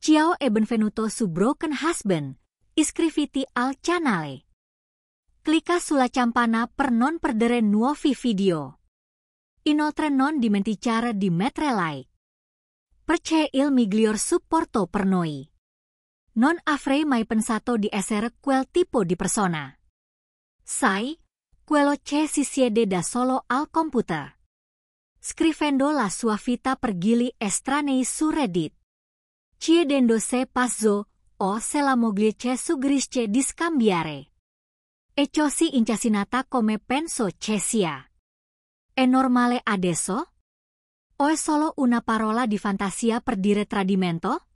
Ciao e benvenuto su Broken Husband, iscriviti al canale. Clicca sulla campana per non perdere nuovi video. Inoltre non dimenticare di mettere like. Perché il miglior supporto per noi. Non avrei mai pensato di essere quel tipo di persona. Sai, quello che si siede da solo al computer, scrivendo la sua vita per gili estranei su Reddit, chiedendosi pazzo o se la moglie che suggerisce di scambiare. E ciò si incasinata come penso che sia. È normale adesso? O è solo una parola di fantasia per dire tradimento?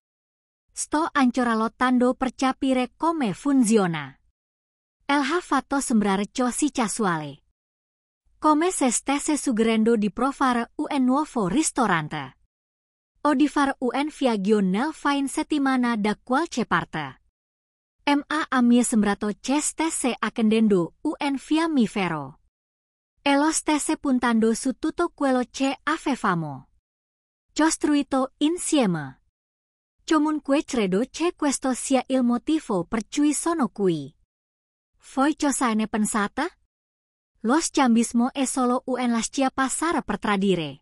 Sto ancora lottando per capire come funziona. El fatto sembrare così casuale. Come se stesse suggerendo di provare un nuovo ristorante. O di fare un viaggio nel fine settimana da qualche parte. A mi è sembrato che stesse accendendo un fiammifero. E lo stesse puntando su tutto quello che avevamo costruito insieme. Comunque credo che questo sia il motivo per cui sono qui. Voi cosa ne pensate? Lo scambismo è solo un lascia passare per tradire.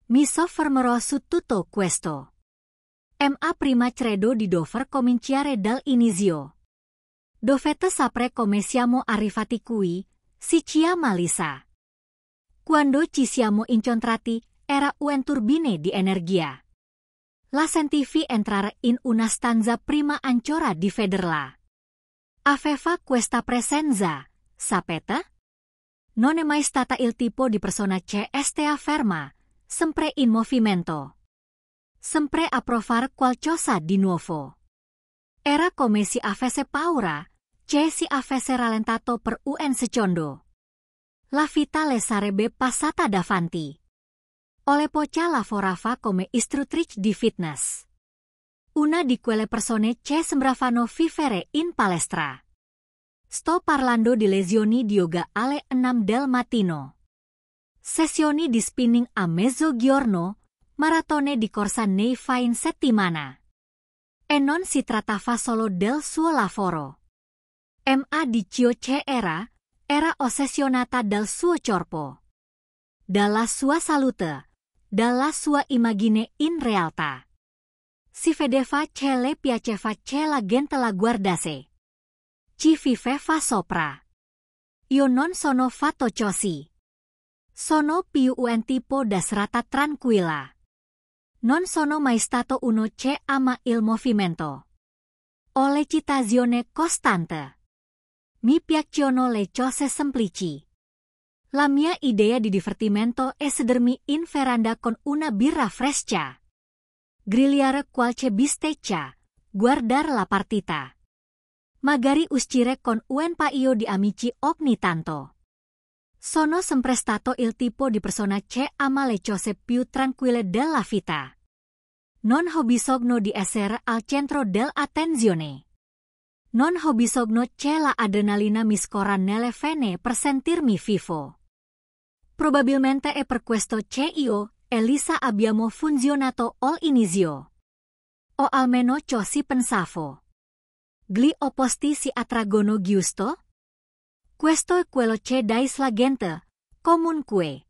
Mi soffermerò su tutto questo. Prima credo di dover cominciare dall'inizio. Dovete sapere come siamo arrivati qui, si chiama Lisa. Quando ci siamo incontrati, era un turbine di energia. La sentivi entrare in una stanza prima ancora di vederla. Aveva questa presenza, sapete? Non è mai stata il tipo di persona che stia ferma, sempre in movimento. Sempre a provare qualcosa di nuovo. Era come se avesse paura, che si avesse rallentato per un secondo. La vita le sarebbe passata davanti. Ole Pocha lavorava come istruttrice di fitness. Una di quelle persone che sembravano vivere in palestra. Sto parlando di lezioni di yoga alle 6 del mattino. Sessioni di spinning a mezzogiorno, maratone di corsa nei fine settimana. E non si trattava solo del suo lavoro. Dicio che era ossessionata dal suo corpo. Dalla sua salute, dalla sua immagine in realtà. Si vedeva che le piaceva che la gente la guardasse. Ci viveva sopra. Io non sono fatto così. Sono più un tipo da serata tranquilla. Non sono mai stato uno che ama il movimento. O l'eccitazione costante. Mi piacciono le cose semplici. La mia idea di divertimento è sedermi in veranda con una birra fresca. Grigliare qualche bistecca, guardare la partita. Magari uscire con un paio di amici ogni tanto. Sono sempre stato il tipo di persona che ama le cose più tranquille della vita. Non ho bisogno di essere al centro dell'attenzione. Non ho bisogno che la adrenalina mi scorra nelle vene per sentirmi vivo. Probabilmente è per questo che io e Lisa abbiamo funzionato all'inizio. O almeno così pensavo. Gli opposti si attraggono giusto? Questo è quello che dice la gente, comunque.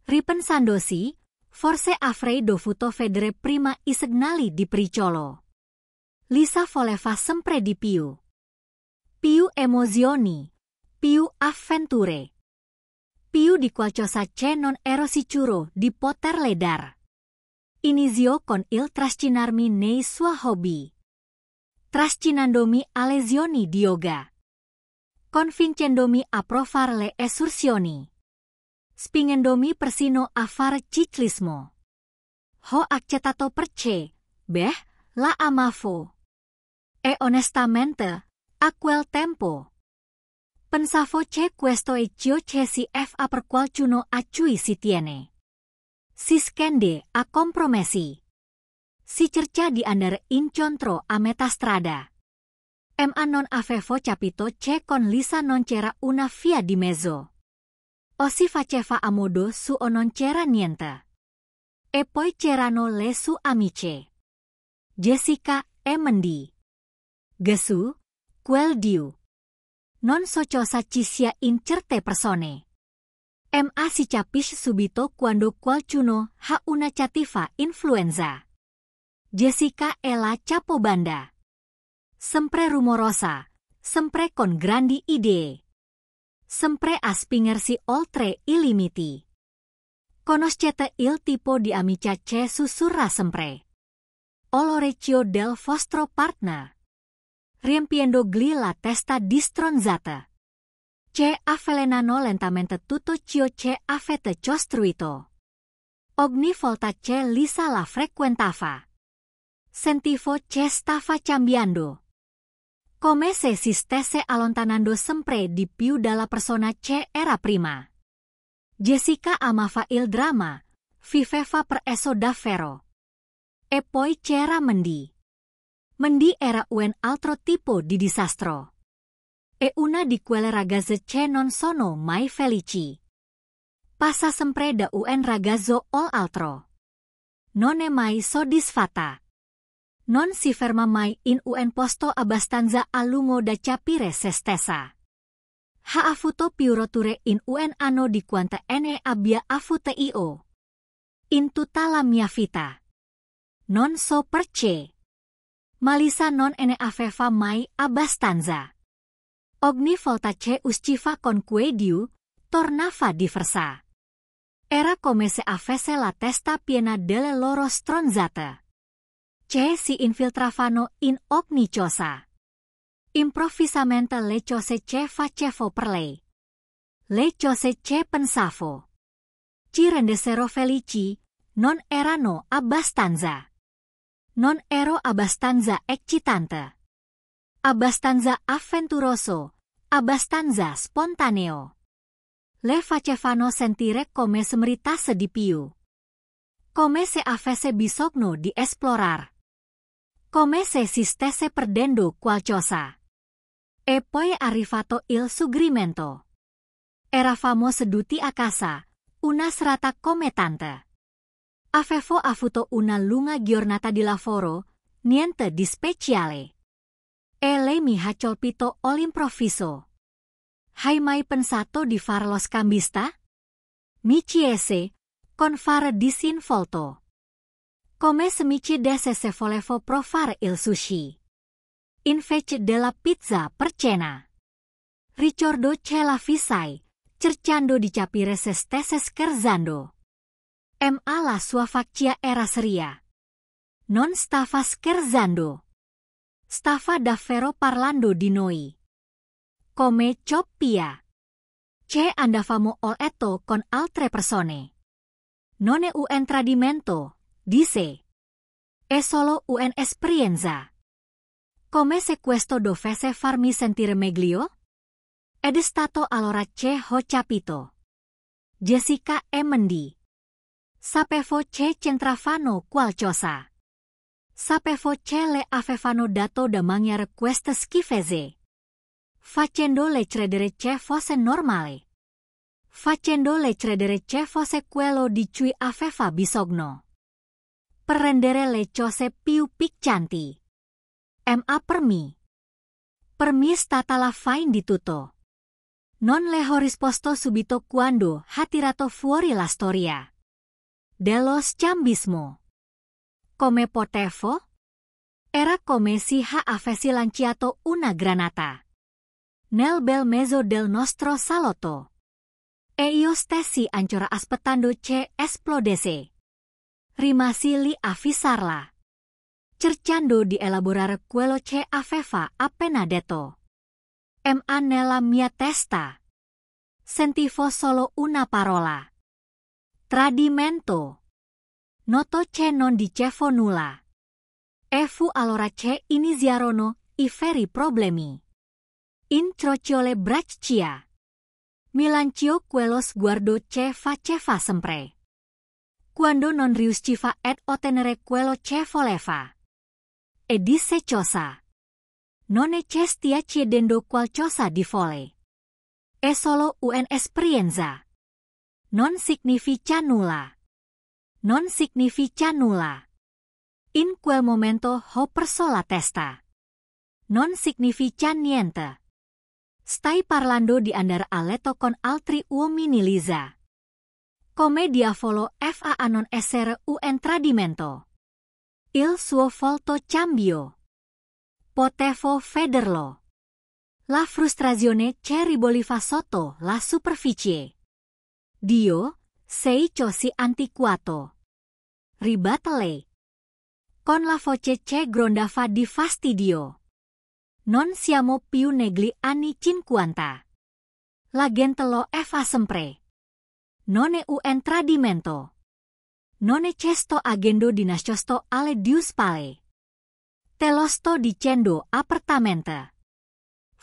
Ripensandosi, forse avrei dovuto vedere prima i segnali di pericolo. Lisa voleva sempre di più. Più emozioni, più avventure. Più di qualcosa che non ero sicuro di poterle dar. Iniziò con il trascinarmi nei suoi hobby. Trascinandomi a lezioni di yoga. Convincendomi a provare le escursioni. Spingendomi persino a fare ciclismo. Ho accettato perché, la amavo. E onestamente, a quel tempo, pensavo che questo è ciò che si fa per qualcuno a cui si tiene. Si scende a compromessi. Si cerca di andare incontro a metà strada. Non avevo capito che con Lisa non c'era una via di mezzo. O si faceva a modo su o non c'era niente. E poi c'erano le sue amiche. Jessica Emendi. Gesu, quel diu. Non so cosa ci sia in certe persone. Ma si capisce subito quando qualcuno ha una cattiva influenza. Jessica è la capobanda. Sempre rumorosa, sempre con grandi idee. Sempre a spingersi oltre i limiti. Conoscete il tipo di amica che sussurra sempre. All'orecchio del vostro partner. Riempiendo gli la testa distronzata. Che avvelenano lentamente tutto ciò che avete costruito. Ogni volta che Lisa la frequentava. Sentivo che stava cambiando. Come se si stesse allontanando sempre di più dalla persona che era prima. Jessica amava il dramma, viveva per esso davvero. E poi c'era Mandy. Mandy era un altro tipo di disastro. È una di quelle ragazze che non sono mai felici. Passa sempre da un ragazzo all'altro. Non è mai soddisfatta. Non si ferma mai in un posto abbastanza a lungo da capire se stessa. Ha avuto più rotture in un anno di quante ne abbia avute io. In tutta la mia vita. Non so perché. Ma Lisa non ne aveva mai abbastanza. Ogni volta che usciva con quei due, tornava diversa. Era come se avesse la testa piena delle loro stronzate. Che si infiltravano in ogni cosa. Improvvisamente le cose che facevo per lei. Le cose che pensavo. Ci rendessero felici, non erano abbastanza. Non ero abbastanza eccitante. Abbastanza avventuroso, abbastanza spontaneo. Le facevano sentire come se meritasse di più. Come se avesse bisogno di esplorare. Come se si stesse perdendo qualcosa. E poi è arrivato il suggerimento. Eravamo seduti a casa, una serata come tante. Avevo avuto una lunga giornata di lavoro, niente di speciale. E lei mi ha colpito all'improvviso. Hai mai pensato di fare lo scambista? Mi chiese, con fare disinvolto. Come se mi chiedesse se volevo provare il sushi. Invece della pizza per cena. Ricordo che la fissai, cercando di capire se stesse scherzando. Ma la sua faccia era seria. Non stava scherzando. Stava davvero parlando di noi. Come coppia. Che andavamo a letto con altre persone. Non è un tradimento, disse. È solo un'esperienza. Come se questo dovesse farmi sentire meglio? Ed è stato allora che ho capito. Jessica Emendi. Sapevo che c'entravano qualcosa. Sapevo che le avevano dato da mangiare queste schifezze. Facendole credere che fosse normale. Facendole credere che fosse quello di cui aveva bisogno. Per rendere le cose più piccanti. Ma per me. Per me è stata la fine di tutto. Non le ho risposto subito quando ha tirato fuori la storia. Dello scambismo. Come potevo? Era come se avessi lanciato una granata. Nel bel mezzo del nostro salotto. E io stessi ancora aspettando che esplodesse. Rimasi lì a fissarla. Cercando di elaborare quello che aveva appena detto. Ma nella mia testa. Sentivo solo una parola. Tradimento. Noto che non dicevo nulla. E fu allora che iniziarono i veri problemi. Incrocio le braccia. Mi lanciò quello sguardo che faceva sempre. Quando non riusciva ad ottenere quello che voleva. E disse cosa. Non è che stia chiedendo qualcosa di folle. È solo un'esperienza. Non significa nulla. Non significa nulla. In quel momento ho perso la testa. Non significa niente. Stai parlando di andare a letto con altri uomini, Lisa. Come diavolo fa a non essere un tradimento? Il suo volto cambiò. Potevo vederlo. La frustrazione che riboliva sotto la superficie. Dio, sei così antiquato. Ribatte lei. Con la voce che grondava di fastidio. Non siamo più negli anni 50. La gente lo fa sempre. Non è un tradimento. Non è questo agendo di nascosto alle Dios Pale. Te lo sto dicendo apertamente.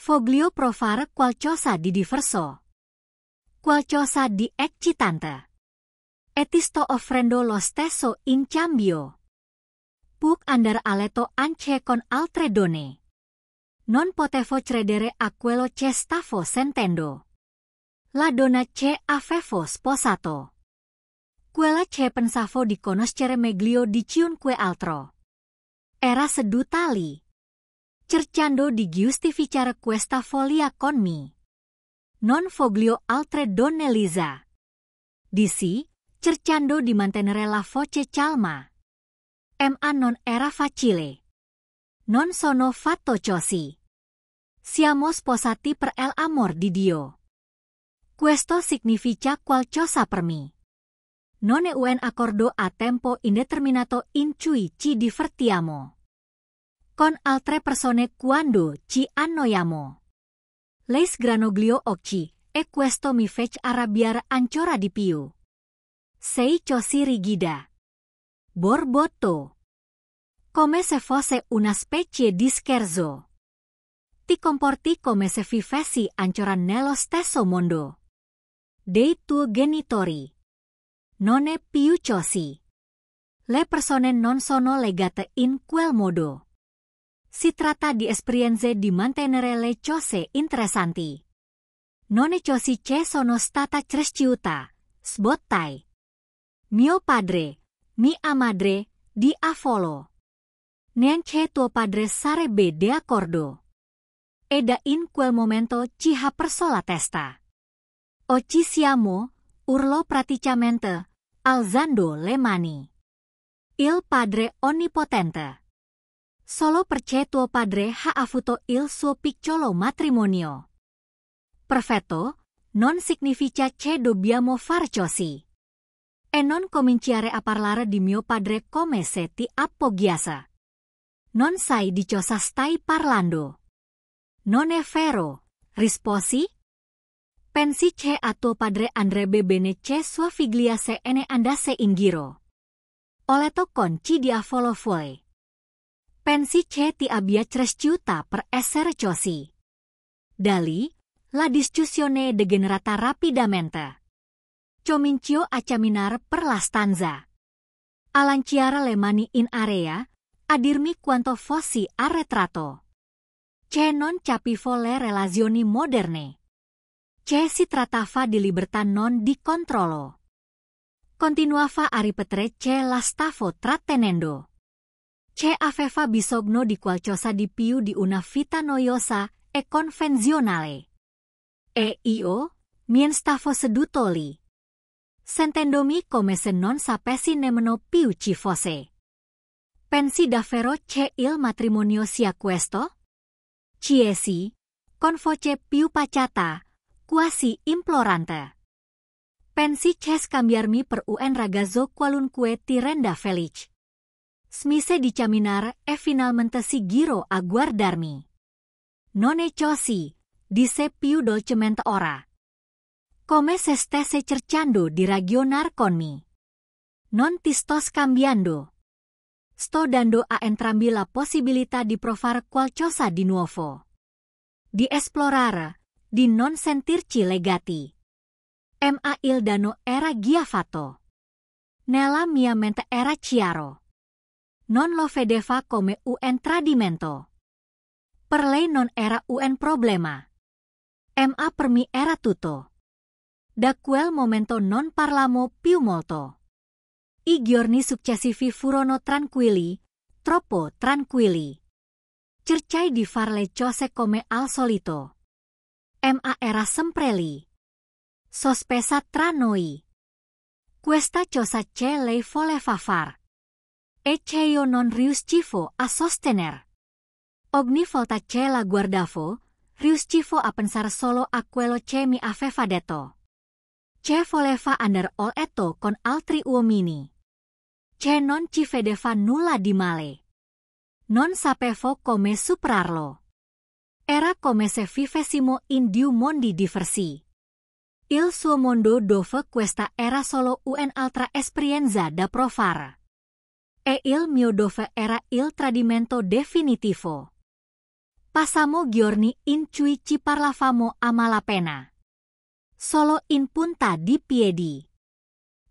Voglio provare qualcosa di diverso. Qualcosa di eccitante. E ti sto offrendo lo stesso in cambio. Puc andare a letto anche con altre donne. Non potevo credere a quello che stavo sentendo. La donna che avevo sposato. Quella che pensavo di conoscere meglio di chiunque altro. Era seduta lì. Cercando di giustificare questa follia con me. Non voglio altre donne, Lisa. Dissi, cercando di mantenere la voce calma. Ma non era facile. Non sono fatto così. Siamo sposati per l'amor di Dio. Questo significa qualcosa per me. Non è un accordo a tempo indeterminato in cui ci divertiamo. Con altre persone quando ci annoiamo. Lei sgranogliò occhi e questo mi fece arrabbiare ancora di più. Sei così rigida. Borbottò. Come se fosse una specie di scherzo. Ti comporti come se vivessi ancora nello stesso mondo. Dei tuoi genitori. Non è più così. Le persone non sono legate in quel modo. Si tratta di esperienze di mantenere le cose interessanti. Non è così che sono stata cresciuta, sbottai. Mio padre, mia madre, diavolo. Neanche tuo padre sarebbe d'accordo. E da in quel momento ci ha perso la testa. O ci siamo, urlò praticamente, alzando le mani. Il Padre Onnipotente. Solo perché tuo padre ha avuto il suo piccolo matrimonio. Perfetto, non significa che dobbiamo far così. E non cominciare a parlare di mio padre come se ti appoggiasse. Non sai di cosa stai parlando. Non è vero, risposi. Pensi che a tuo padre andrebbe bene che sua figlia se ne andasse in giro. Ho letto con chi diavolo vuoi. Pensi che ti abbia cresciuta per essere così. Da lì, la discussione degenerata rapidamente. Cominciò a camminare per la stanza. A lanciare le mani in aria, a dirmi quanto fossi arretrato. Che non capivo le relazioni moderne. Che si trattava di libertà non di controllo. Continuava a ripetere che la stavo trattenendo. Che aveva bisogno di qualcosa di più di una vita noiosa e convenzionale. E io, mi stavo seduto lì. Sentendomi come se non sapessi nemmeno più ci fosse. Pensi davvero che il matrimonio sia questo? Chiesi, con voce più pacata, quasi implorante. Pensi che scambiarmi per un ragazzo qualunque ti renda felice? Smise di camminare e finalmente si girò a guardarmi. Non è così, disse più dolcemente ora. Come se stesse cercando di ragionar con me. Non ti sto scambiando. Sto dando a entrambi la possibilità di provare qualcosa di nuovo. Di esplorare, di non sentirci legati. Ma il danno era giavato. Nella mia mente era chiaro. Non lo vedeva come un tradimento. Per lei non era un problema. Ma per me era tutto. Da quel momento non parlammo più molto. I giorni successivi furono tranquilli, troppo tranquilli. Cercai di fare le cose come al solito. Ma era sempre lì. Sospesa tra noi. Questa cosa ce lei voleva far. E che io non riuscivo a sostener. Ogni volta che la guardavo, riuscivo a pensare solo a quello che mi aveva detto. Che voleva andare a letto con altri uomini. Che non ci vedeva nulla di male. Non sapevo come superarlo. Era come se vivessimo in due mondi diversi. Il suo mondo dove questa era solo un'altra esperienza da provare. E il mio dove era il tradimento definitivo. Passamo giorni in cui ci parlavamo a malapena. Solo in punta di piedi.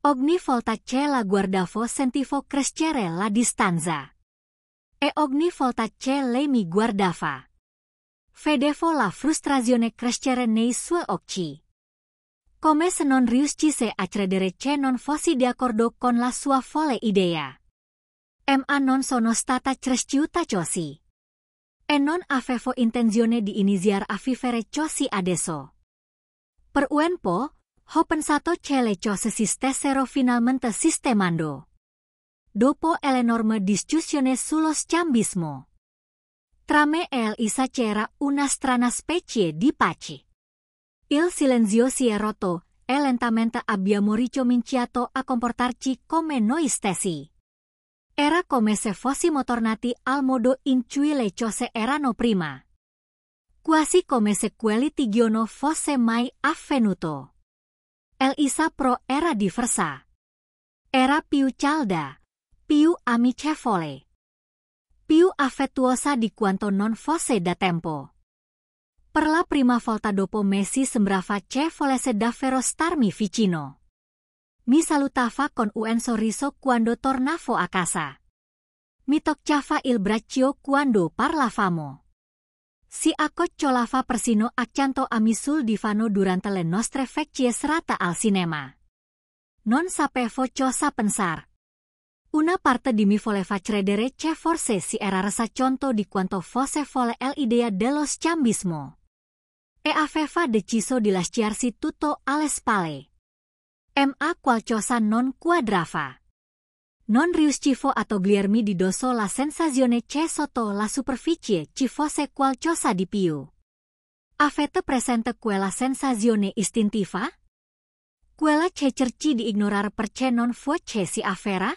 Ogni volta che la guardavo sentivo crescere la distanza. E ogni volta che lei mi guardava, vedevo la frustrazione crescere nei suoi occhi. Come se non riuscisse a credere che non fossi d'accordo con la sua folle idea. Ma non sono stata cresciuta così. E non avevo intenzione di iniziare a vivere così adesso. Per un po', ho pensato che le cose si stessero finalmente sistemando. Dopo l'enorme discussione sullo scambismo. Tra me e Elisa c'era una strana specie di pace. Il silenzio si è rotto e lentamente abbiamo ricominciato a comportarci come noi stessi. Era come se fossimo tornati al modo in cui le cose erano prima. Quasi come se quel litigio non fosse mai avvenuto. Elisa però era diversa. Era più calda, più amichevole, più affettuosa di quanto non fosse da tempo. Per la prima volta dopo mesi sembrava che volesse davvero starmi vicino. Mi salutava con un sorriso quando tornavo a casa. Mi toccava il braccio quando parlavamo. Si accocciolava persino accanto a me sul divano durante le nostre vecchie serate al cinema. Non sapevo cosa pensare. Una parte di me voleva credere che forse si era resa conto di quanto fosse folle l'idea dello scambismo. E aveva deciso di lasciarsi tutto alle spalle. Ma qualcosa non quadrava. Non riuscivo a togliermi di dosso la sensazione che sotto la superficie ci fosse qualcosa di più. Avete presente quella sensazione istintiva? Quella che cerchi di ignorare perché non facessi afera?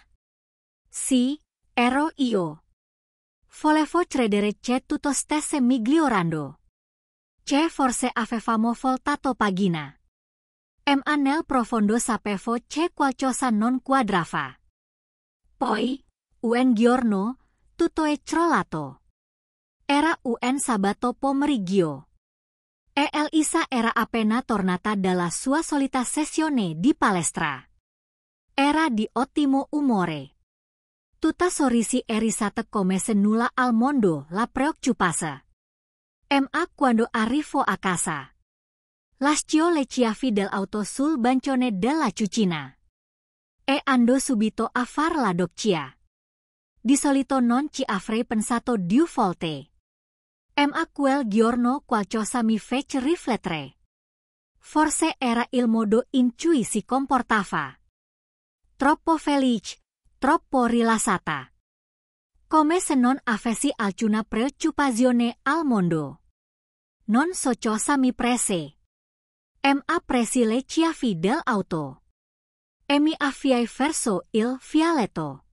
Sì, ero io. Volevo credere che tutto stesse migliorando. Che forse avevamo voltato pagina. Ma nel profondo sapevo che qualcosa non quadrava. Poi, un giorno, tutto è crollato. Era un sabato pomeriggio. E Elisa era appena tornata dalla sua solita sessione di palestra. Era di ottimo umore. Tutta sorrisi e risate come se nulla al mondo la preoccupasse. Ma quando arrivo a casa, lascio le chiavi dell'auto sul bancone della cucina. E ando subito a far la doccia. Di solito non ci avrei pensato due volte. Ma quel giorno qualcosa mi fece riflettere. Forse era il modo in cui si comportava. Troppo felice, troppo rilassata. Come se non avessi alcuna preoccupazione al mondo. Non so cosa mi prese. Ma presi le chiavi dell'auto. E mi avviai verso il vialetto.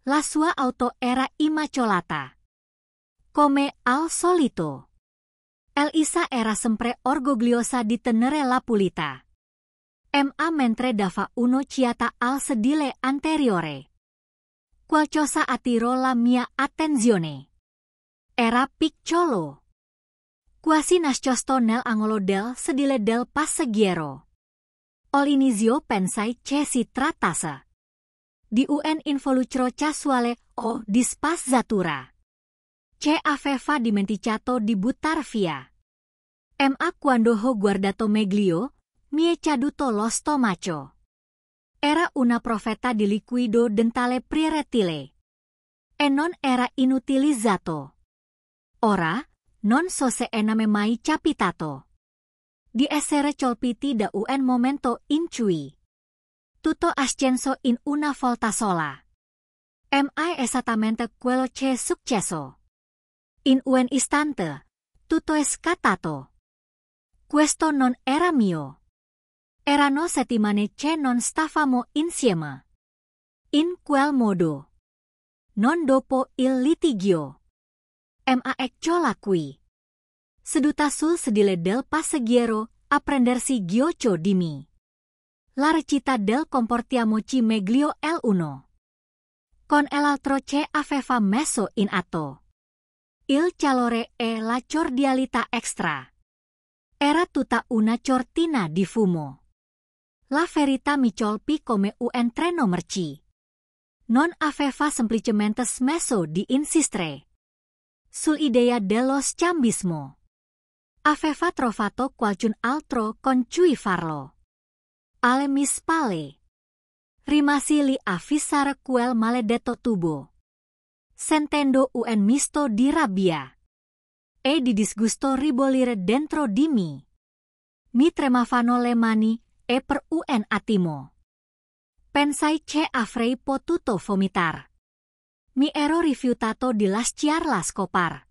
La sua auto era immacolata. Come al solito. Elisa era sempre orgogliosa di tenere la pulita. Ma mentre dava un'occhiata al sedile anteriore. Qualcosa attirò la mia attenzione. Era piccolo. Quasi nascosto nell'angolo del sedile del passeggero. All'inizio pensai che si trattasse di un involucro casuale o di spazzatura. Che aveva dimenticato di buttar via. Ma quando ho guardato meglio, mi è caduto lo stomaco. Era una provetta di liquido dentale proiettile. E non era inutilizzato. Ora, non so se ename mai capitato di essere colpiti da un momento in cui tutto ascenso in una volta sola. Mi esattamente quello che è successo. In un istante, tutto è scattato. Questo non era mio. Erano settimane che non stavamo insieme. In quel modo. Non dopo il litigio. Ma eccola qui. Seduta sul sedile del passeggero a prendersi ghiaccio di me. La recita del comportiamoci meglio l'1. Con l'altro che aveva messo in atto. Il calore e la cordialità extra. Era tutta una cortina di fumo. La verità mi colpì come un treno merci. Non aveva semplicemente smesso di insistere sull'idea dello scambismo. Aveva trovato qualcun altro con cui farlo. Alle mie spalle. Rimasi lì a fissare quel maledetto tubo. Sentendo un misto di rabbia e di disgusto ribollire dentro di me. Mi tremavano le mani e per un attimo pensai che avrei potuto vomitar. Mi ero rifiutato di lasciarla scopar.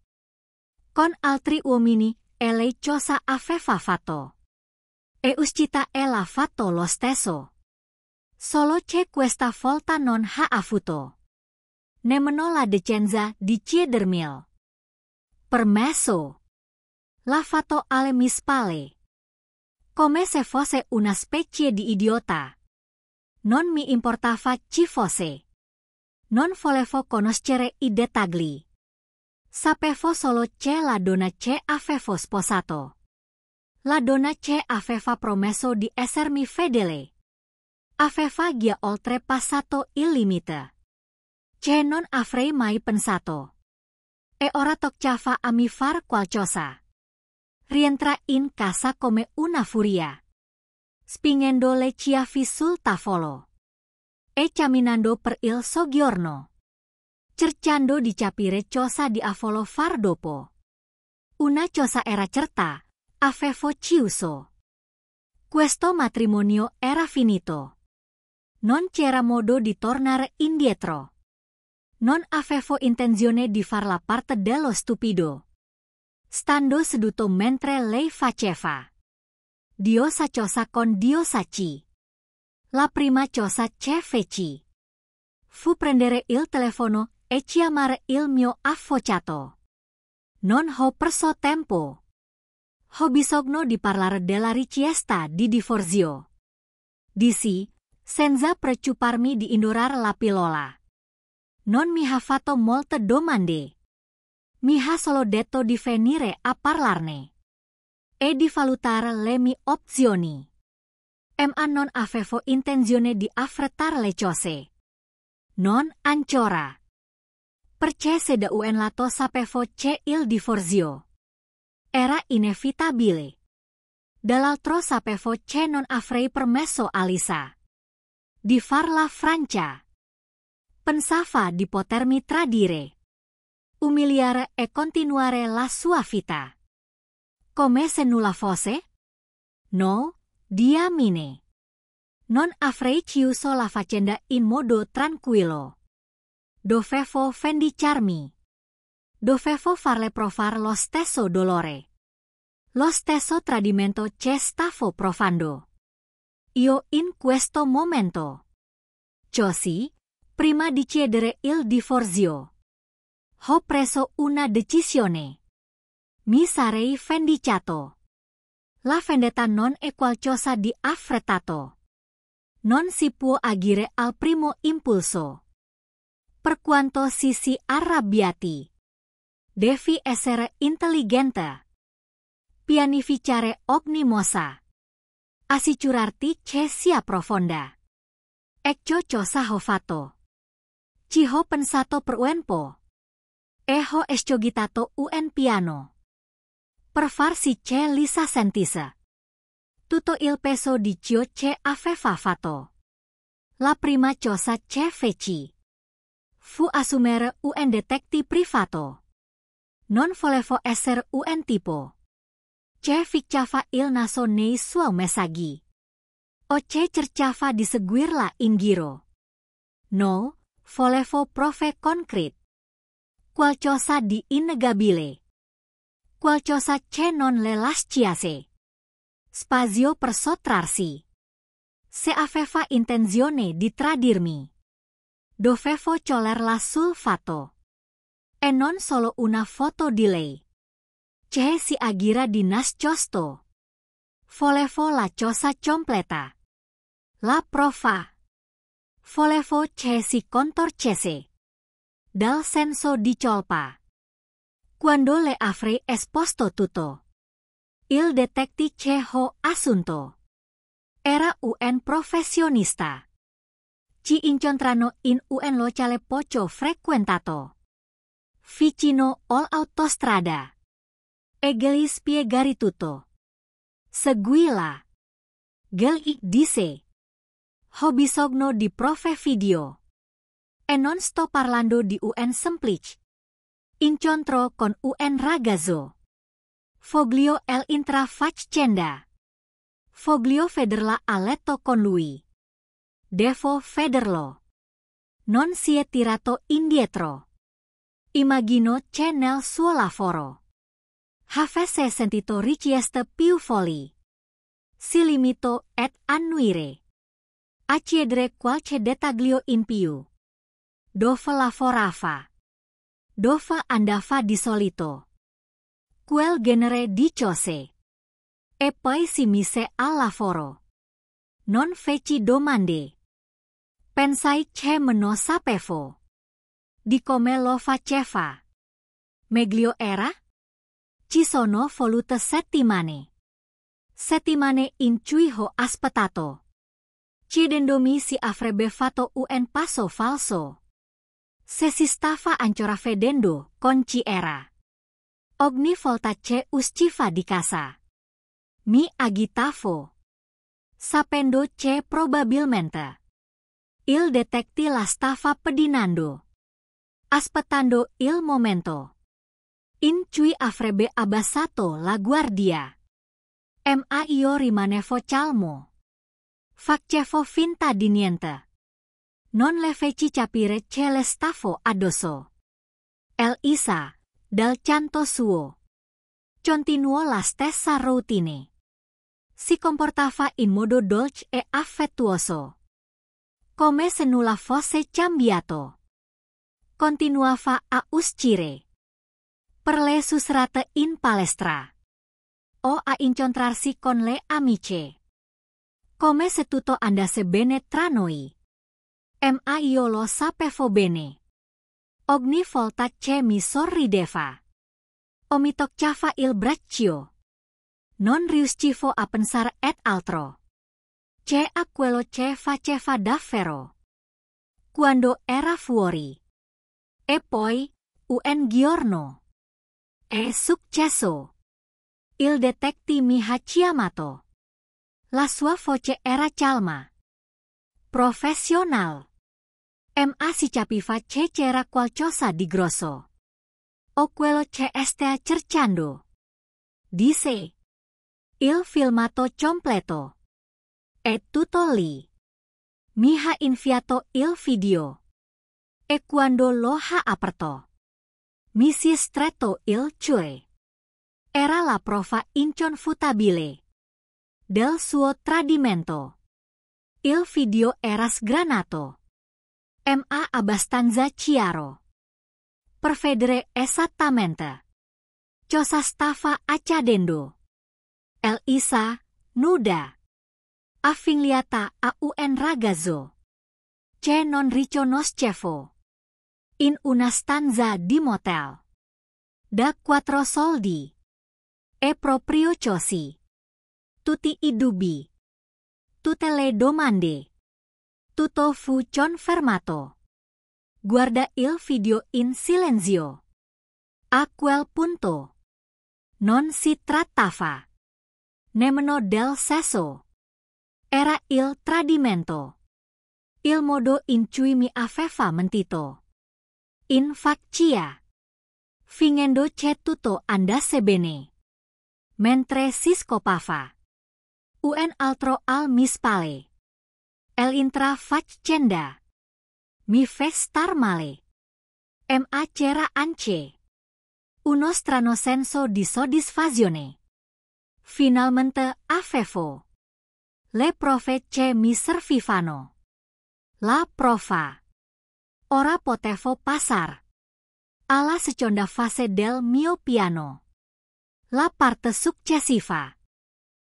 Con altri uomini e lei cosa aveva fatto. E uscita e l'ha fatto lo stesso. Solo che questa volta non ha avuto nemmeno la decenza di chiedermelo. Permesso. L'ha fatto alle mie spalle. Come se fosse una specie di idiota. Non mi importava chi fosse. Non volevo conoscere i dettagli. Sapevo solo che la donna che avevo sposato. La donna che aveva promesso di essermi fedele. Aveva già oltrepassato il limite. Che non avrei mai pensato. E ora toccava a mi far qualcosa. Rientra in casa come una furia. Spingendo le chiavi sul tavolo. E camminando per il soggiorno. Cercando di capire cosa di avolo far dopo. Una cosa era certa, avevo chiuso. Questo matrimonio era finito. Non c'era modo di tornare indietro. Non avevo intenzione di far la parte dello stupido. Stando seduto mentre lei faceva. Dio sa cosa con Dio saci. La prima cosa che feci fu prendere il telefono e chiamare il mio avvocato. Non ho perso tempo. Ho bisogno di parlare della richiesta di divorzio. Dissi, senza preoccuparmi di indorare la pillola. Non mi ha fatto molte domande. Mi ha solo detto di venire a parlarne. E di valutare le mie opzioni. Ma non avevo intenzione di affrettare le cose. Non ancora. Perché se da un lato sapevo che il divorzio era inevitabile. Dall'altro sapevo che non avrei permesso a Lisa di farla francia. Pensava di potermi tradire, umiliare e continuare la sua vita. Come se nulla fosse? No, diamine. Non avrei chiuso la faccenda in modo tranquillo. Dovevo vendicarmi. Dovevo farle provare lo stesso dolore. Lo stesso tradimento che stavo provando. Io in questo momento. Così, prima di chiedere il divorzio, ho preso una decisione. Mi sarei vendicato. La vendetta non è qualcosa di affrettato. Non si può agire al primo impulso. Per quanto si arrabbiati, devi essere intelligente. Pianificare ogni mossa. Assicurarti che sia profonda. Ecco cosa ho fatto. Ci ho pensato per un po'. E ho escogitato un piano. Per far sì che Lisa sentisse tutto il peso di ciò che aveva fatto. La prima cosa che feci fu assumere un detecti privato. Non volevo essere un tipo. Che ficava il naso nei suoi messaggi. O che cercava di seguirla in giro. No, volevo prove concrete. Qualcosa di innegabile. Qualcosa che non le lasciasse spazio per sottrarsi. Se aveva intenzione di tradirmi, dovevo colerla sul fatto. E non solo una foto di lei. Che si aggira di nascosto. Volevo la cosa completa. La prova. Volevo che si contorcesse. Dal senso di colpa. Quando le avrei esposto tutto. Il detective assunto. Era un professionista. Ci incontrano in un locale poco frequentato. Vicino all'autostrada. E gli spiegare tutto. Seguila. Gli disse. Ho bisogno di prove video. E non sto parlando di un semplice incontro con un ragazzo. Voglio l'intrafaccenda. Voglio vederla a letto con lui. Devo vederlo. Non si è tirato indietro. Immagino che nel suo lavoro avesse sentito richieste più folli. Si limitò ad annuire. A chiedere qualche dettaglio in più. Dove lavorava? Dove andava di solito? Quel genere di cose. E poi si mise al lavoro. Non feci domande. Pensai che me lo sapevo. Di come lo faceva. Meglio era? Ci sono volute settimane. Settimane in cui ho aspettato. Chiedendomi se avrebbe fatto un passo falso. Se si stava ancora vedendo con chi era. Ogni volta che usciva di casa. Mi agitavo. Sapendo che probabilmente il detective la stava pedinando. Aspettando il momento in cui avrebbe abbassato la guardia. Ma io rimanevo calmo. Facevo finta di niente. Non le feci capire che le stavo addosso. Elisa, dal canto suo, continuò la stessa routine. Si comportava in modo dolce e affettuoso. Come se nulla fosse cambiato. Continuava a uscire. Per le serate in palestra. O a incontrarsi con le amiche. Come se tutto andasse bene tra noi. Ma io lo sapevo bene. Ogni volta che mi sorrideva. O mi toccava il braccio. Non riuscivo a pensare ad altro. Che a quello che faceva davvero. Quando era fuori. E poi, un giorno. È successo. Il detective mi ha chiamato. La sua voce era calma. Professional. Ma si capiva che c'era qualcosa di grosso. O quello che stai cercando. Disse. Il filmato completo. È tutto lì. Mi ha inviato il video. E quando lo ha aperto. Mi si stretto il cuore. Era la prova inconfutabile. Del suo tradimento. Il video era sgranato. Ma abbastanza chiaro. Per vedere esattamente cosa stava accadendo. Elisa, nuda. Affiliata a un ragazzo. Che non riconoscevo. In una stanza di motel. Da 4 soldi. E proprio così. Tutti i dubbi. Tutte le domande. Tutto fu confermato. Guarda il video in silenzio. A quel punto. Non si trattava nemmeno del sesso. Era il tradimento. Il modo in cui mi aveva mentito. In factia. Fingendo ce tutto andasse bene. Mentre si scopava. Un altro al mi spalle. El intra faccenda. Mi fe star male. Ma c'era anche uno strano senso di soddisfazione. Finalmente avevo le prove che mi servivano. La prova. Ora potevo passare alla seconda fase del mio piano. La parte successiva.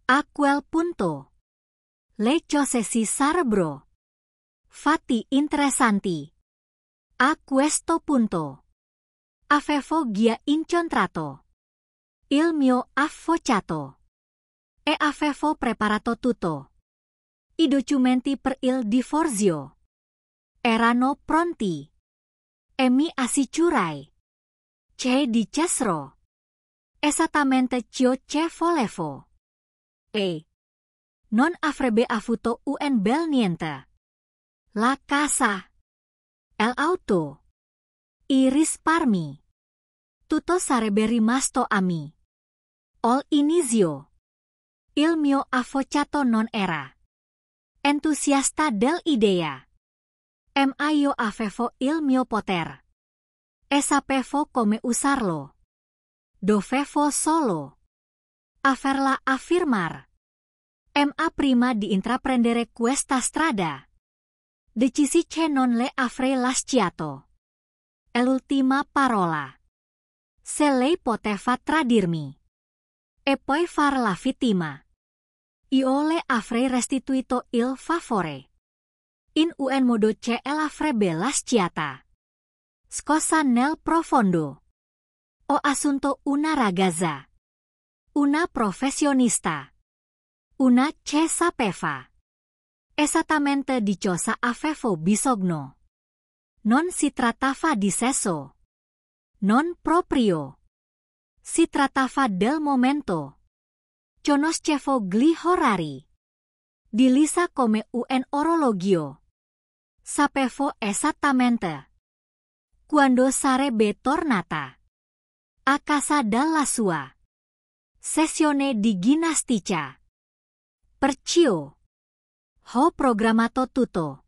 A quel punto. Le cose si sarebbero fatti interessanti. A questo punto. Avevo già incontrato il mio avvocato. E avevo preparato tutto. I documenti per il divorzio erano pronti. E mi assicurai che dicessero esattamente ciò che volevo. E non avrebbe avuto un bel niente. La casa, l'auto, i risparmi. Tutto sarebbe rimasto a me. All'inizio, il mio avvocato non era entusiasta dell'idea. Ma io avevo il mio potere. E sapevo come usarlo. Dovevo solo averla a firmare. Ma prima di intraprendere questa strada, decisi che non le avrei lasciato l'ultima parola. Se lei poteva tradirmi e poi far la vittima, io le avrei restituito il favore. In un modo che l'avrebbe lasciata scossa nel profondo. Ho assunto una ragazza, una professionista, una che sapeva esattamente di cosa avevo bisogno. Non si trattava di sesso. Non proprio. Si trattava del momento. Conoscevo gli orari di Lisa come un orologio. Sapevo esattamente quando sarebbe tornata a casa dalla sua sessione di ginnastica. Perciò ho programmato tutto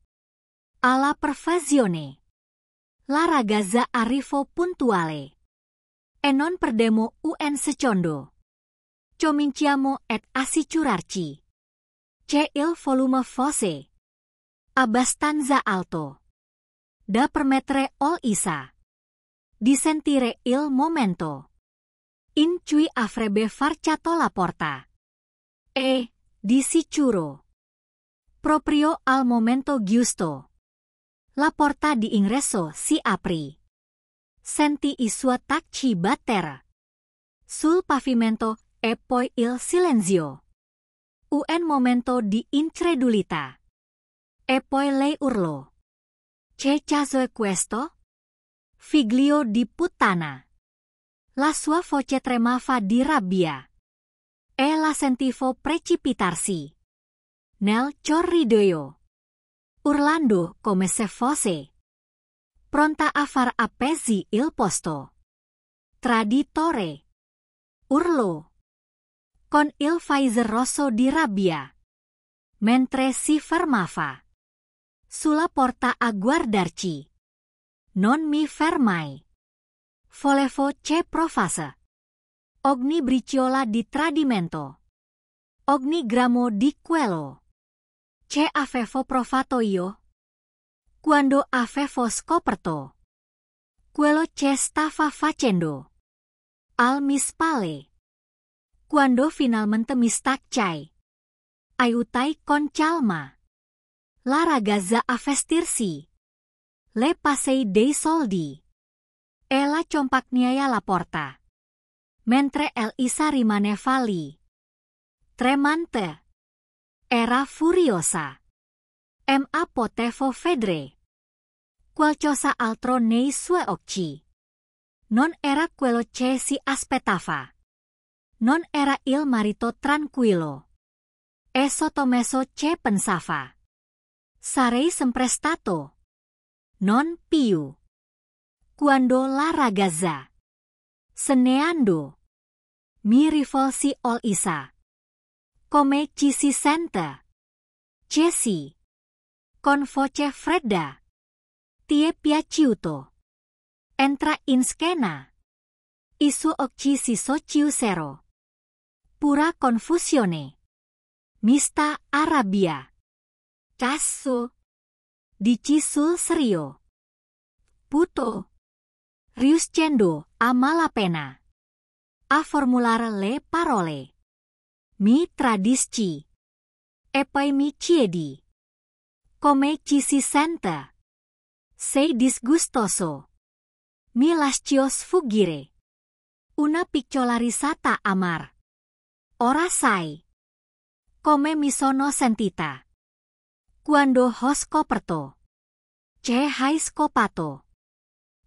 alla perfezione. La ragazza arrivò puntuale e non perdemmo un secondo. Cominciamo ad assicurarci che il volume fosse abbastanza alto da permettere all'Isa di sentire il momento in cui avrebbe varcato la porta. E, di sicuro, proprio al momento giusto, la porta di ingresso si aprì. Sentì i suoi tacchi battere sul pavimento e poi il silenzio. Un momento di incredulità. E poi lei urlò. Che caso è questo? Figlio di puttana. La sua voce tremava di rabbia. E la sentivo precipitarsi nel corridoio, urlando come se fosse pronta a far a pezzi il posto. Traditore. Urlò con il visor rosso di rabbia, mentre si fermava sulla porta a guardarci. Non mi fermai. Volevo che provasse ogni briciola di tradimento, ogni grammo di quello che avevo provato io quando avevo scoperto quello che stava facendo al mie spalle. Quando finalmente mi staccai, aiutai con calma la ragazza a vestirsi. Le passai dei soldi e la compagniai alla porta, mentre Elisa rimaneva lì, tremante. Era furiosa. Ma potevo vedere qualcosa altro nei suoi occhi. Non era quello che si aspettava. Non era il marito tranquillo e sottomesso che pensava. Sarei sempre stato. Non più. Quando la ragazza seneando mi rivolsi ol isa come ci si sente Jessie con voce fredda ti è piaciuto entra in scena i suoi occhi si socchiusero pura confusione mista arabia Casso dici sul serio puto riuscendo a malapena a formulare le parole mi tradisci e poi mi chiedi come ci si sente sei disgustoso mi lascio sfuggire una piccola risata amar ora sai come mi sono sentita quando ho scoperto che hai scopato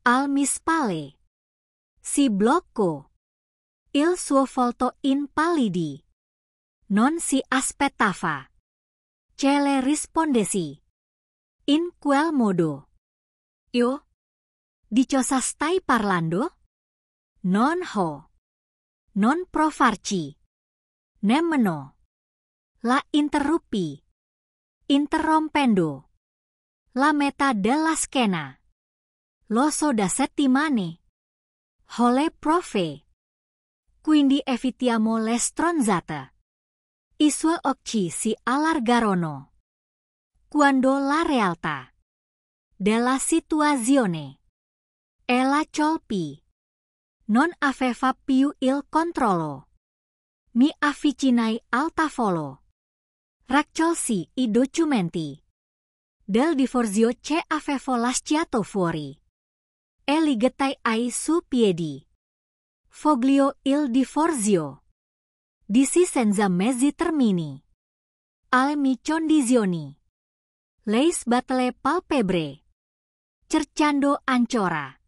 al mi spalle si bloccò il suo volto impallidì non si aspettava che le rispondessi in quel modo io di cosa stai parlando? Non provarci nemmeno la interruppi interrompendo la metà della scena. Lo so da settimane. Ole profe. Quindi evitiamo le stronzate. I suoi occhi si allargarono. Quando la realtà della situazione e la colpì. Non aveva più il controllo. Mi avvicinai al tavolo. Raccolsi i documenti del divorzio che avevo lasciato fuori e li gettai ai suoi piedi. Foglio il divorzio. Dissi senza mezzi termini. Alle mie condizioni. Lei sbatte le palpebre. Cercando ancora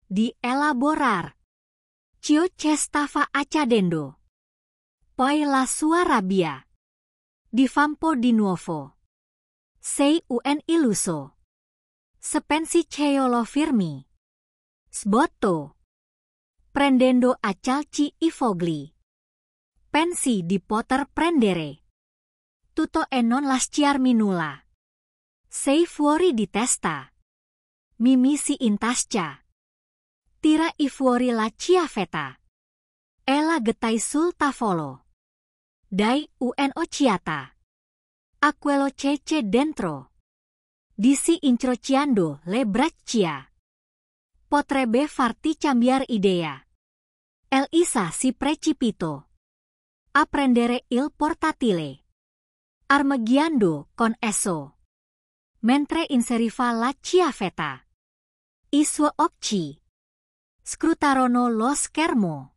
di elaborar ciò che stava accadendo. Poi la sua rabbia divampò di nuovo. Sei un illuso. Sepensi che lo firmi. Sbotto. Prendendo a calci i fogli. Pensi di poter prendere tutto e non lasciarmi nulla. Sei fuori di testa. Mi misi in tasca. Tirai fuori la chiavetta. E la gettai sul tavolo. Dai un'occhiata a quello che c'è dentro. Dissi incrociando le braccia. Potrebbe farti cambiare idea. Elisa si precipitò a prendere il portatile, armeggiando con esso, mentre inseriva la chiavetta. I suoi occhi scrutarono lo schermo,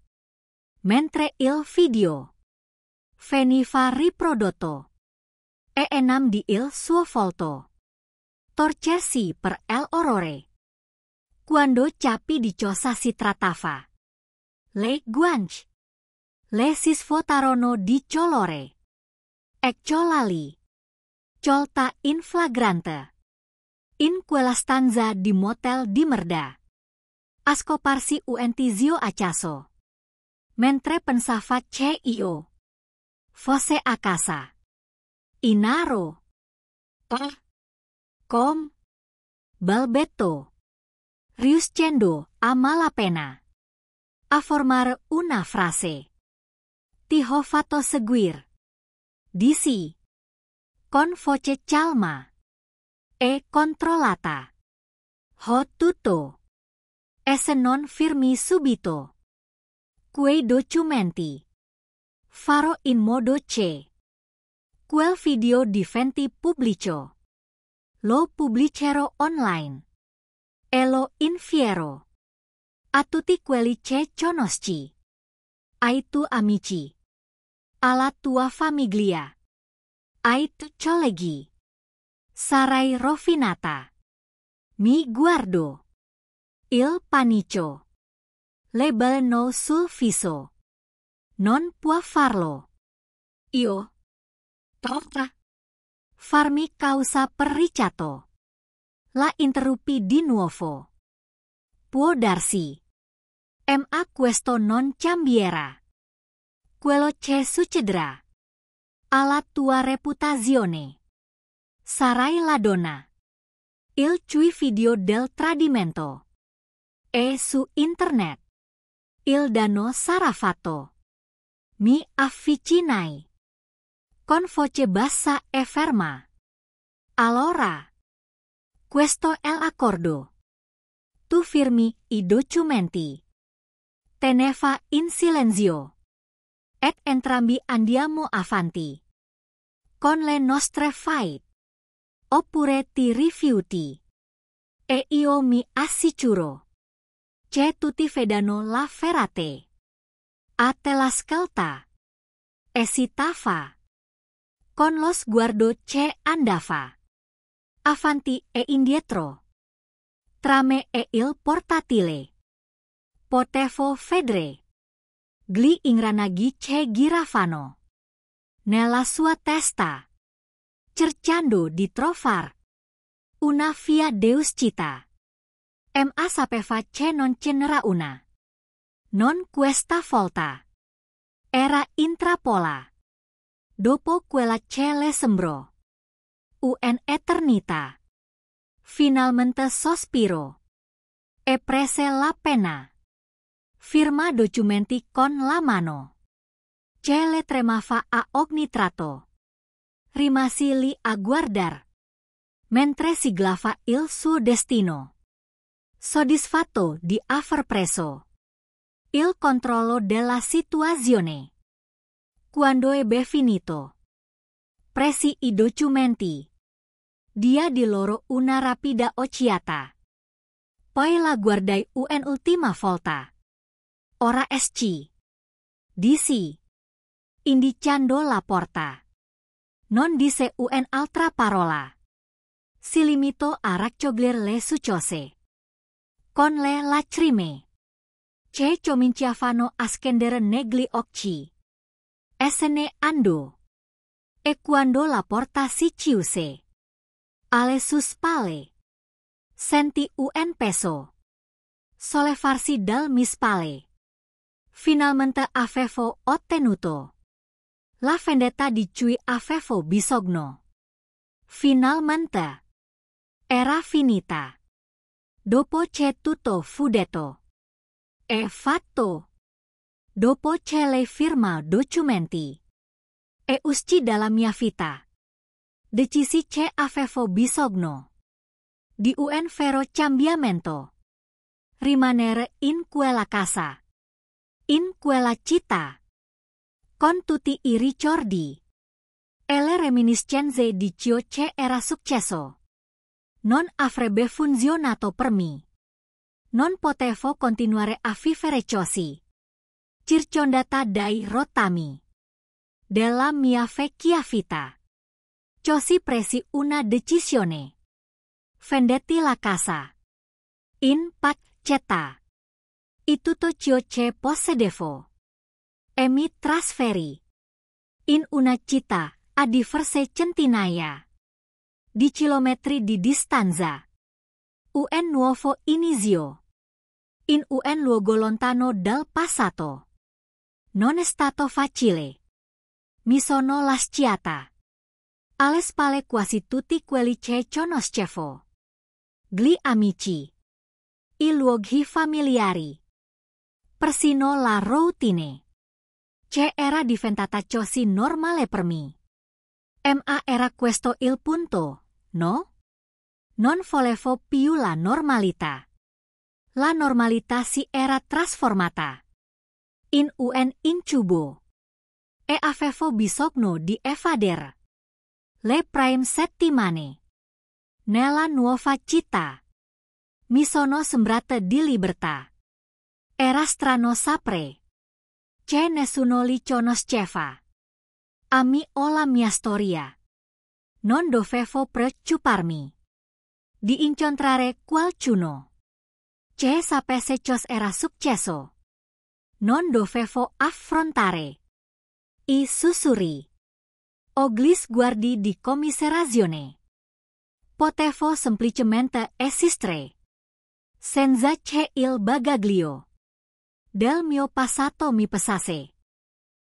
mentre il video veniva riprodotto e enam di il suo volto torcersi per l'orrore. Quando capi di cosa si trattava. Le guance le si svuotarono di colore. E colali. Colta in flagrante. In quella stanza di motel di merda. A scoparsi un tizio accaso. Mentre pensava che io fosse a casa. Inaro. Balbetto. Riuscendo a malapena a formare una frase. Ti ho fatto seguir. Dissi. Con voce calma. E controllata. Ho tutto. E se non firmi subito quei documenti. Farò in modo che quel video diventi pubblico. Lo pubblicherò online. E lo invierò a tutti quelli che conosci. Ai tuoi amici. Alla tua famiglia. Ai tuoi colleghi. Sarai rovinata. Mi guardo. Il panico le balenò sul viso. Non può farlo. Io potrà farmi causa per ricatto. La interruppi di nuovo. può darsi. Ma questo non cambierà. Quello che succederà alla tua reputazione. Sarai la donna. Il cui video del tradimento è su internet. Il danno sarà fatto. Mi avvicinai. Con voce bassa e ferma. Allora, questo è l'accordo. Tu firmi I documenti. Te ne va in silenzio. Et entrambi andiamo avanti. Con le nostre fight. Oppure ti rifiuti. E io mi assicuro che tutti vedano la verate. A te la scelta. Esitava. Con lo sguardo che andava avanti e indietro. Tra me e il portatile. Potevo vedere gli ingranaggi che giravano nella sua testa, cercando di trovar una via d'uscita. Ma sapeva che non ce n'era una. Non questa volta. Era in trappola. Dopo quella che le sembrò un'eternità. Finalmente sospiro. E prese la penna. Firma documenti con la mano. Che le tremava a ogni tratto. Rimasi lì a guardar. Mentre siglava il suo destino. Soddisfatto di aver preso il controllo della situazione. Quando ebbe finito. Presi I documenti. Dia di loro una rapida occhiata. Poi la guardai un'ultima volta. Ora esci. Dissi. Indicando la porta. Non disse un'altra parola. Si limitò a raccogliere le succose. Con le lacrime che cominciavano a scendere negli occhi. E se ne andò. E quando la porta si chiuse alle sue spalle, sentì un peso sollevarsi dal mie spalle. Finalmente avevo ottenuto la vendetta di cui avevo bisogno. Finalmente era finita. Dopo che tutto fu detto e fatto. Dopo che le firma documenti e uscì dalla mia vita. Decisi che avevo bisogno di un vero cambiamento. Rimanere in quella casa. In quella città. Con tutti I ricordi e le reminiscenze di ciò che era successo. Non avrebbe funzionato per me. Non potevo continuare a vivere così. Circondata dai rottami della mia vecchia vita. Così presi una decisione. Vendetti la casa. In paccetta. E tutto ciò che possedevo. E mi trasferì in una città a diverse centinaia di chilometri di distanza. Un nuovo inizio. In un luogo lontano dal passato. Non è stato facile. Mi sono lasciata alle spalle quasi tutti quelli che conoscevo. Gli amici. I luoghi familiari. Persino la routine. Che era diventata così normale per me. Ma era questo il punto, no? Non volevo più la normalità. La normalità si era trasformata in un incubo. E avevo bisogno di evadere le prime settimane nella nuova città. Mi sono sembrata di libertà. Era strano sapere che nessuno li conosceva. Ami o la mia storia. Non dovevo preoccuparmi di incontrare qualcuno che sapesse cosa era successo. Non dovevo affrontare I sussurri o gli sguardi di commiserazione. Potevo semplicemente esistere senza c'è il bagaglio. Del mio passato mi passase.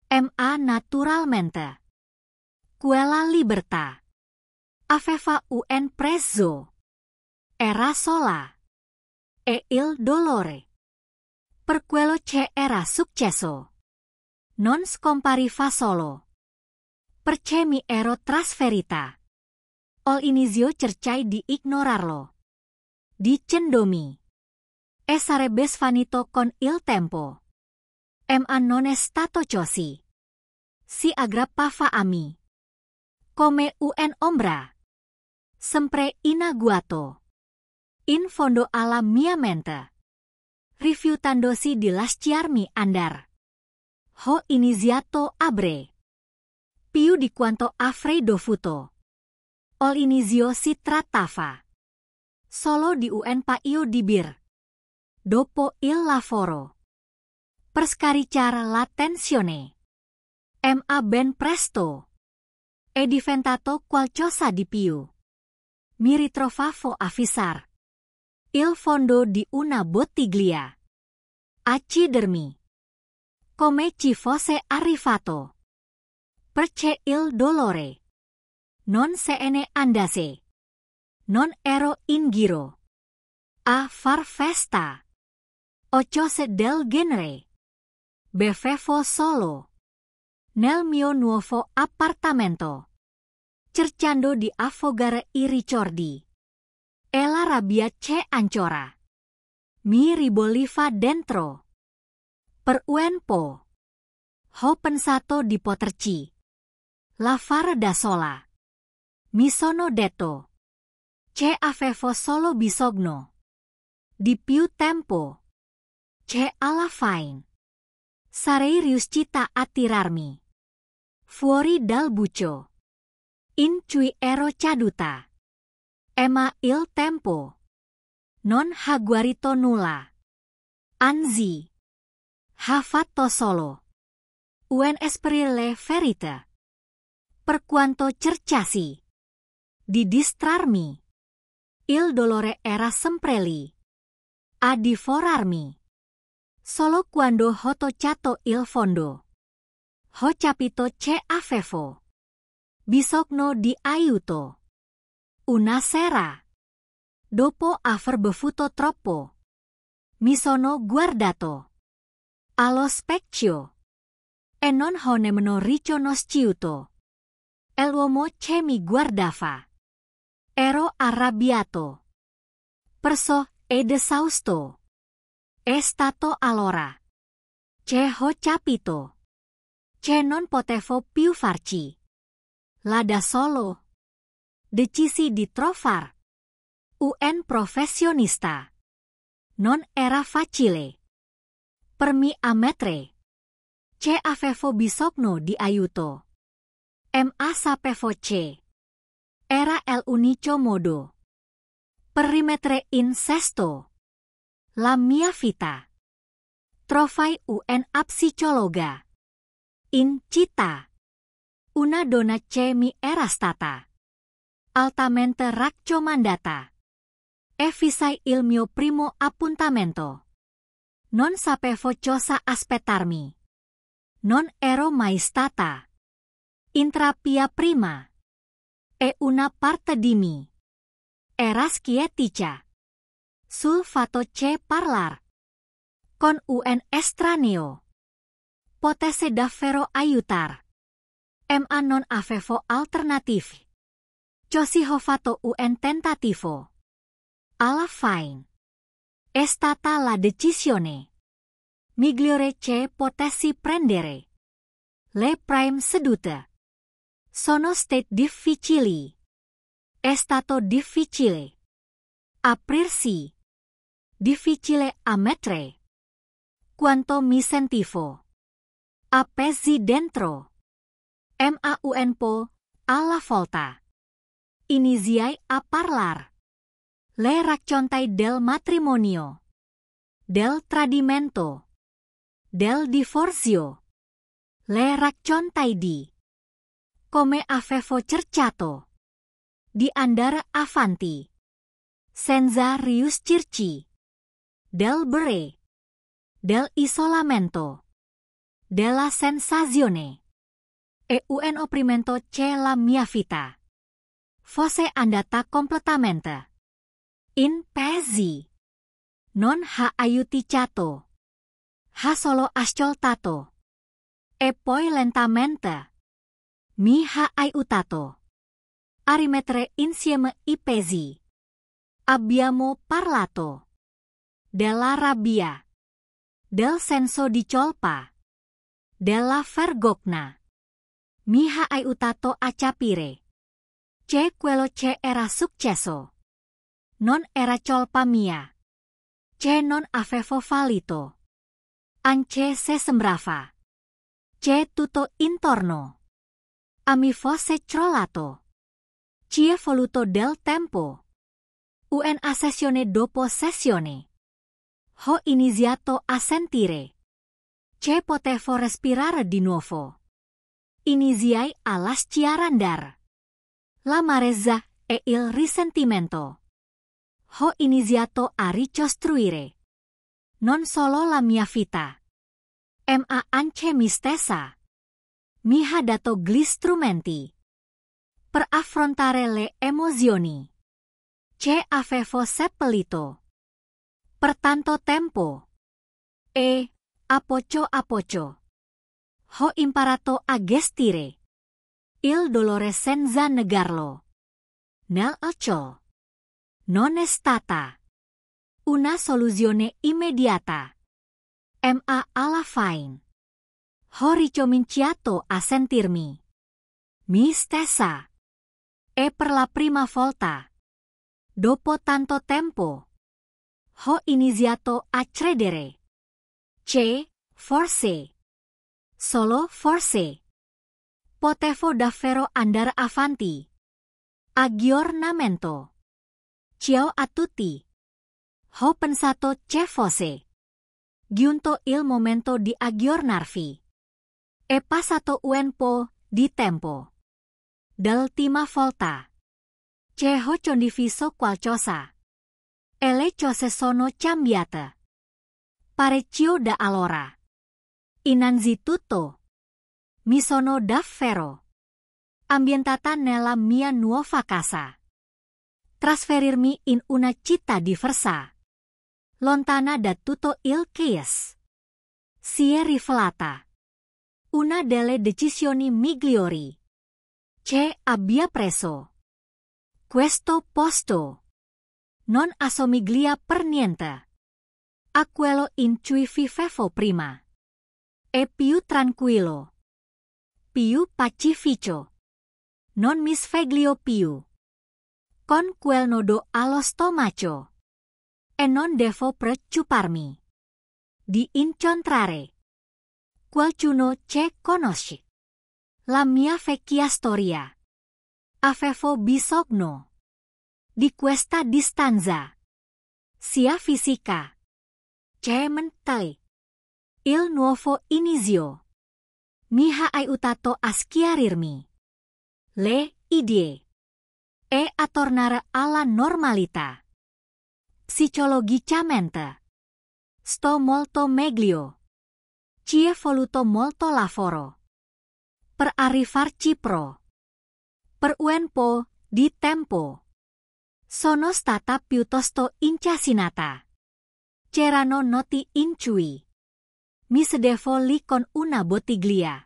Ma naturalmente. Quella libertà. Aveva un prezzo. Era sola. E il dolore. Per quello che era successo. Non scompariva solo. Perché mi ero trasferita. All inizio cercai di ignorarlo. Di cendomi. E sarebbe svanito con il tempo. Ma non è stato così. Si aggrappava a me. Come un ombra. Sempre in agguato. In fondo alla mia mente. Rifiutandosi di lasciarmi andare. Ho iniziato a bre. Più di quanto avrei dovuto. All inizio si trattava. Solo di un paio di bir. Dopo il lavoro. Per scaricare la tensione. Ma ben presto. È diventato qualcosa di più. Mi ritrovavo a fissare il fondo di una bottiglia. A chiedermi come ci fosse arrivato. Perché il dolore non se ne andasse. Non ero in giro a far festa o cose del genere. Bevevo solo nel mio nuovo appartamento, cercando di affogare i ricordi. E la rabbia che ancora mi ribolliva dentro. Per un po' ho pensato di poterci lavare da sola. Mi sono detto che avevo solo bisogno di più tempo. Che alla fine sarei riuscita a tirarmi fuori dal buco in cui ero caduta. Ma il tempo non ha guarito nulla. Anzi, ha fatto solo un esperire ferita. Per quanto cercasi di distrarmi, il dolore era sempre lì a divorarmi. Solo quando ho toccato il fondo, ho capito che avevo bisogno di aiuto. Una sera, dopo aver bevuto troppo, mi sono guardato allo specchio e non ho nemmeno riconosciuto l'uomo che mi guardava. Ero arrabbiato, perso ed esausto. È stato allora che ho capito che non potevo più farci la da solo. Decisi di trovar un professionista. Non era facile per me ammettere che avevo bisogno di aiuto. Ma sapevo che era l'unico modo per rimettere in sesto la mia vita. Trovai una psicologa in città. Una donna che mi era stata altamente raccomandata. E fissai il mio primo appuntamento. Non sapevo cosa aspettarmi. Non ero mai stata in terapia prima. E una parte di me era schietica sul fatto che parlare con un estraneo potesse davvero aiutare. Ma non avevo alternative. Così ho fatto un tentativo. Alla fine è stata la decisione migliore che potessi prendere. Le prime sedute sono state difficili. È stato difficile aprirsi, difficile ammettere quanto mi sentivo appesi dentro. Ma un po' alla volta iniziai a parlare. Le raccontai del matrimonio, del tradimento, del divorzio. Le raccontai di come avevo cercato di andare avanti senza riuscirci. del bere, del isolamento, della sensazione, e un opprimento c'è la mia vita. Fosse andata completamente in pezzi. Non ha aiuticato, ha solo ascoltato, e poi lentamente mi ha aiutato a rimettere insieme i pezzi. Abbiamo parlato della rabbia, del senso di colpa, della vergogna. Mi ha aiutato a capire che quello che era successo non era colpa mia, che non avevo fallito, anche se sembrava che tutto intorno a mi fosse crollato. Ci è voluto del tempo. Una sessione dopo sessione ho iniziato a sentire che potevo respirare di nuovo. Iniziai a lasciare andare l'amarezza e il risentimento. Ho iniziato a ricostruire non solo la mia vita, ma anche me stessa. Mi ha dato gli strumenti per affrontare le emozioni che avevo seppellito per tanto tempo. E, a poco, ho imparato a gestire il dolore senza negarlo. Nel ciò non è stata una soluzione immediata, ma alla fine ho ricominciato a sentirmi me stessa. E per la prima volta, dopo tanto tempo, ho iniziato a credere che, forse, solo forse, potevo davvero andare avanti. Aggiornamento. Ciao a tutti. Ho pensato che fosse giunto il momento di aggiornarvi. È passato un po' di tempo dall'ultima volta che ho condiviso qualcosa. E le cose sono cambiate parecchio da allora. Innanzitutto, mi sono davvero ambientata nella mia nuova casa. Trasferirmi in una città diversa, lontana da tutto il chaos, si è rivelata una delle decisioni migliori che abbia preso. Questo posto non assomiglia per niente a quello in cui vivevo prima. È più tranquillo, più pacifico. Non mi sveglio più con quel nodo allo stomaco e non devo preoccuparmi di incontrare qualcuno che conosce la mia vecchia storia. Avevo bisogno di questa distanza, sia fisica che mentale. Il nuovo inizio mi ha aiutato a schiarirmi le idee e a tornare alla normalità. Psicologicamente sto molto meglio. Ci è voluto molto lavoro per arrivarci per un po' di tempo. Sono stata piuttosto incassinata. C'erano noti in cui mi sedevo lì con una bottiglia,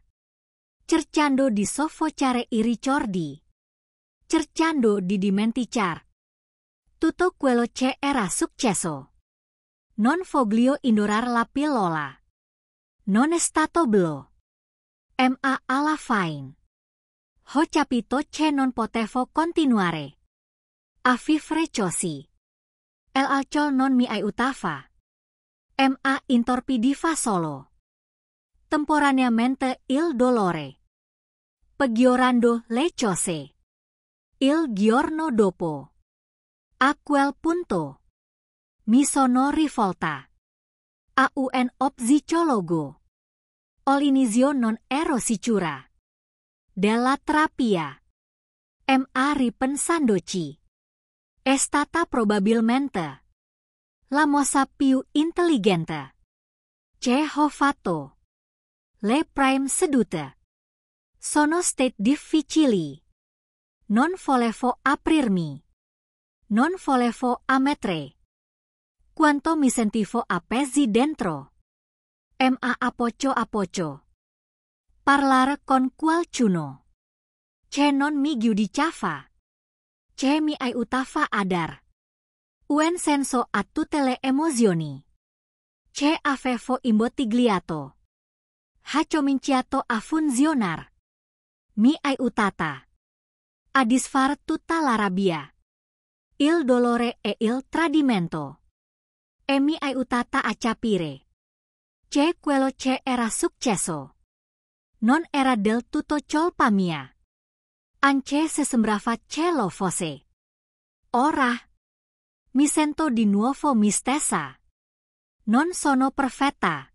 cercando di soffocare i ricordi, cercando di dimenticare tutto quello che era successo. Non voglio ignorare la pillola. Non è stato bello. Ma alla fine ho capito che non potevo continuare a vivere così. El alcohol non mi aiutava. Ma intorpidiva solo temporaneamente il dolore, peggiorando le cose. Il giorno dopo, a quel punto, mi sono rivolta a un psicologo. All'inizio non ero sicura della terapia, ma ripensandoci è stata probabilmente la mossa più intelligente. Che ho fatto. Le prime sedute. Sono state difficili. Non volevo aprirmi. Non volevo ammettere. Quanto mi sentivo appesi dentro. Ma apoccio. Parlare con qualcuno. Che non mi giudicava. Che mi aiutava a dar un senso a tutte le emozioni. Che avevo imbottigliato. Ha cominciato a funzionar. Mi aiutata a disfare tutta la rabbia, il dolore e il tradimento. E mi aiutata a capire che quello che era successo non era del tutto colpa mia. Anche se sembrava che lo fosse. Ora mi sento di nuovo me stessa. Non sono perfetta.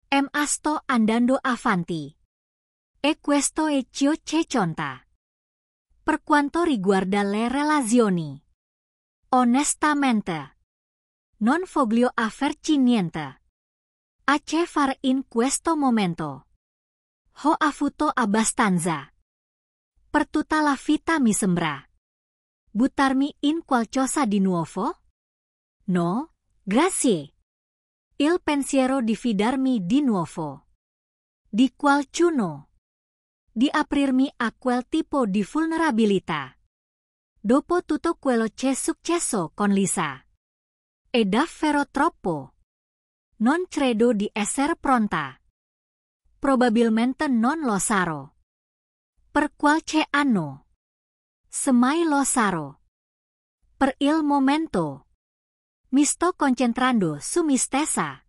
Ma sto andando avanti. E questo è ciò che conta. Per quanto riguarda le relazioni, onestamente, non voglio averci niente a che fare in questo momento. Ho avuto abbastanza. Per tutta la vita mi sembra. Buttarmi in qualcosa di nuovo? No, grazie. Il pensiero di fidarmi di nuovo di qualcuno, di aprirmi a quel tipo di vulnerabilità. Dopo tutto quello che è successo con Lisa. È davvero troppo. Non credo di essere pronta. Probabilmente non lo sarò. Per qualche anno. Semmai lo sarò. Per il momento. Mi sto concentrando su me stessa.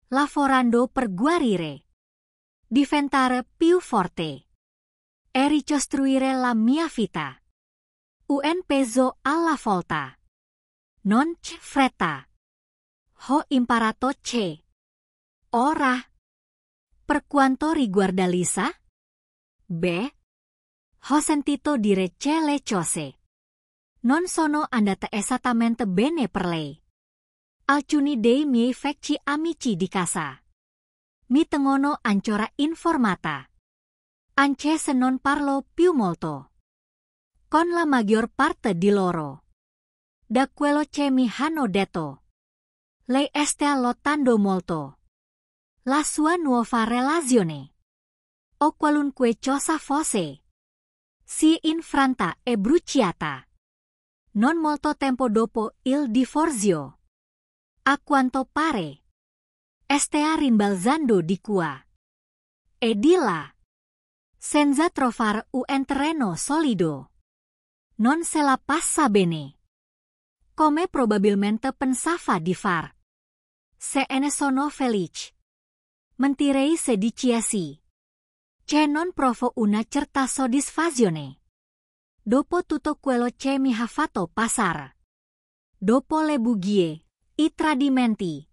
Lavorando per guarire. Diventare più forte. E ricostruire la mia vita. Un peso alla volta. Non c'è fretta. Ho imparato che. Ora. Per quanto riguarda Lisa? Beh. Ho sentito dire che le cose non sono andate esattamente bene per lei. Alcuni dei miei vecchi amici di casa mi tengono ancora informata. Anche se non parlo più molto con la maggior parte di loro. Da quello che mi hanno detto, lei sta lottando molto. La sua nuova relazione, o qualunque cosa fosse, si infranta e bruciata. Non molto tempo dopo il divorzio. A quanto pare, sta rimbalzando di qua e di là, senza trovare un terreno solido. Non se la passa bene. Come probabilmente pensava di far. Se ne sono felice. Mentirei se dicessi che non provo una certa soddisfazione. Dopo tutto quello che mi ha fatto passare. Dopo le bugie, i tradimenti,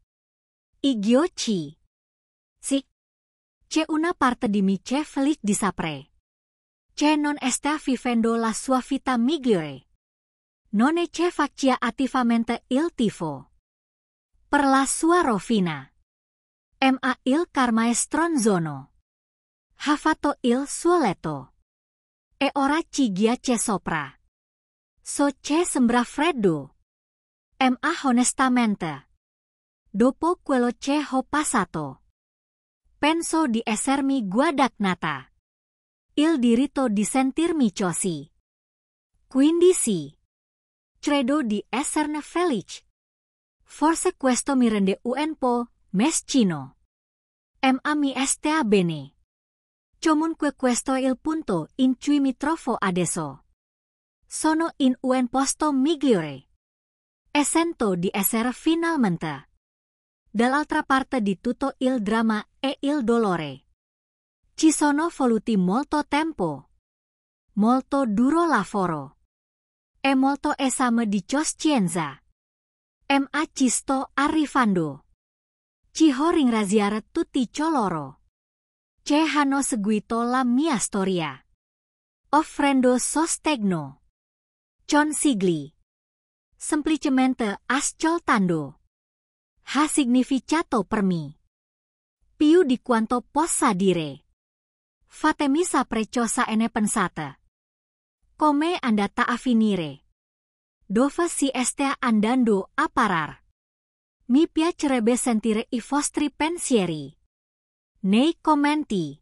i ghiacci. Sì, c'è una parte di me che è felice di sapere che non sta vivendo la sua vita migliore. Non è che faccia attivamente il tifo per la sua rovina. Ma il karma è stronzono. Ha fatto il suo letto. E ora ci ghiaccia sopra. So che sembra freddo. Ma onestamente, dopo quello che ho passato, penso di essermi guadagnata il diritto di sentirmi così. Quindi sì, credo di esserne felice. Forse questo mi rende un po' meschino. Ma mi sta bene. Comunque questo è il punto in cui mi trovo adesso. Sono in un posto migliore. E sento di essere finalmente dall'altra parte di tutto il dramma e il dolore. Ci sono voluti molto tempo, molto duro lavoro e molto esame di coscienza. Ma ci sto arrivando. Ci ho ringraziare tutti coloro che hanno seguito la mia storia, offrendo sostegno, consigli, semplicemente ascoltando. ha significato per me. Più di quanto possa dire. Fatemi saprecciosa ene pensata. Come andata a finire? Dove si stia andando a parar? Mi piacerebbe sentire i vostri pensieri nei commenti.